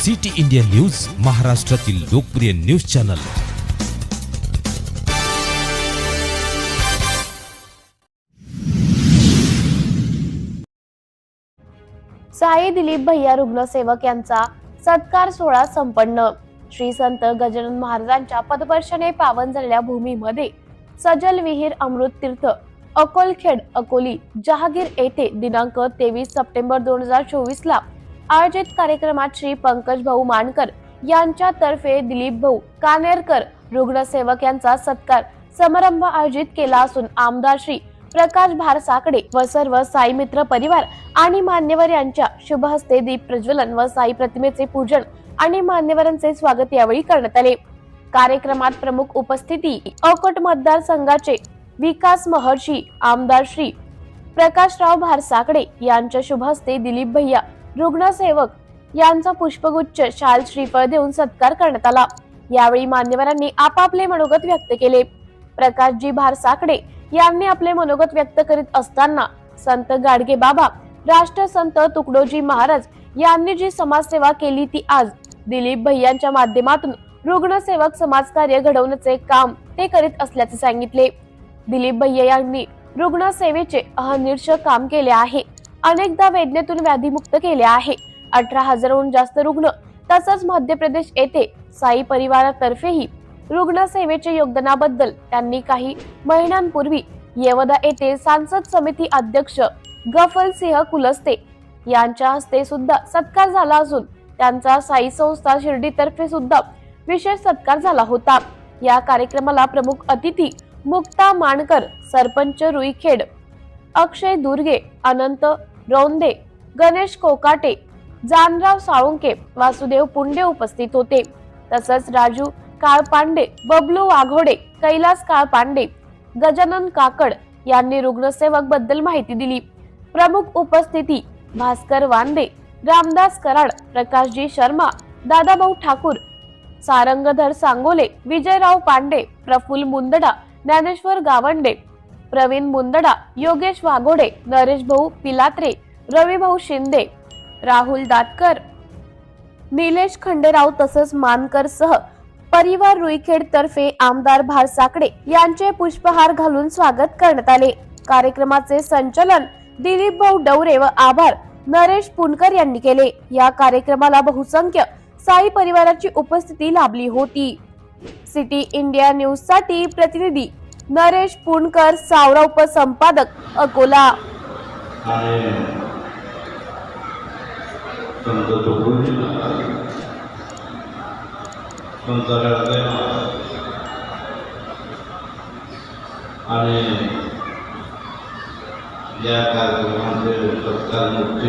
City India news, महाराष्ट्रातील लोकप्रिय news channel. Sai Dilip भैया रुग्णसेवक यांचा सत्कार सोहळा संपन्न। श्री संत गजानन महाराजांच्या पदस्पर्शाने पावन झालेल्या भूमीमध्ये सजल विहीर अमृत तीर्थ अकोलखेड अकोली जहागीर येथे दिनांक 23 सप्टेंबर 2024 ला आयोजित कार्यक्रमात श्री पंकज भाऊ मानकर यांच्यातर्फे दिलीप भाऊ कानेरकर रुग्णसेवक यांचा सत्कार समारंभ आयोजित केला असून आमदार श्री प्रकाश भारसाकडे व सर्व साई मित्र परिवार आणि मान्यवर यांच्या शुभ हस्ते दीप प्रज्वलन व साई प्रतिमेचे पूजन आणि मान्यवरांचे स्वागत यावेळी करण्यात आले। कार्यक्रमात प्रमुख उपस्थिती अकोट मतदारसंघाचे विकास महर्षी आमदार श्री प्रकाशराव भारसाकडे यांच्या शुभ हस्ते दिलीप भैया रुग्णसेवक यांचा पुष्पगुच्छ शाल श्रीफळ देऊन सत्कार करण्यात आला। यावेळी मान्यवरांनी आपापले मनोगत व्यक्त केले। प्रकाशजी भारसाकडे यांनी आपले मनोगत व्यक्त करीत असताना संत गाडगे बाबा राष्ट्रसंत तुकडोजी महाराज यांनी जी समाजसेवा केली ती आज दिलीप भैयांच्या माध्यमातून रुग्णसेवक समाजकार्य घडवण्याचे काम ते करीत असल्याचे सांगितले। दिलीप भैया यांनी रुग्णसेवेचे अहर्निश काम केले आहे। अनेकदा वेदनेतून व्याधीमुक्त केले आहे। 18,000हून जास्त रुग्ण तसंच मध्य प्रदेश येथे साई परिवारातर्फेही रुग्णसेवेच्या योगदानाबद्दल त्यांनी काही महिन्यांपूर्वी येवदा येथे सांसद समिती अध्यक्ष गफल सिंह कुलस्ते यांच्या हस्ते सुद्धा सत्कार झाला असून त्यांचा साई संस्था शिर्डीतर्फे सुद्धा विशेष सत्कार झाला होता। या कार्यक्रमाला प्रमुख अतिथी मुक्ता मानकर, सरपंच रुईखेड अक्षय दुर्गे, अनंत रौंदे, गणेश कोकाटे, जानराव साळुंके, वासुदेव पुंडे उपस्थित होते। तसंच राजू काळपांडे, बबलू वाघोडे, कैलास काळपांडे, गजानन काकड यांनी रुग्णसेवक बद्दल माहिती दिली। प्रमुख उपस्थिती भास्कर वांदे, रामदास कराड, प्रकाशजी शर्मा, दादाभाऊ ठाकूर, सारंगधर सांगोले, विजयराव पांडे, प्रफुल्ल मुंदडा, ज्ञानेश्वर गावंडे, प्रवीण मुंदडा, योगेश वाघोडे, नरेश भाऊ पिलात्रे, रवी भाऊ शिंदे, राहुल दातकर, निलेश खंडेराव तसंच मानकर सह परिवार रुईखेड तर्फे आमदार भारसाकडे यांचे पुष्पहार घालून स्वागत करण्यात आले। कार्यक्रमाचे संचालन दिलीप भाऊ डवरे व आभार नरेश पुणकर यांनी केले। या कार्यक्रमाला बहुसंख्य साई परिवाराची उपस्थिती लाभली होती। सिटी इंडिया न्यूज साठी प्रतिनिधी नरेश पुणकर, सावरा उपसंपादक अकोला। आणि या कार्यक्रमाचे सत्कार मुख्य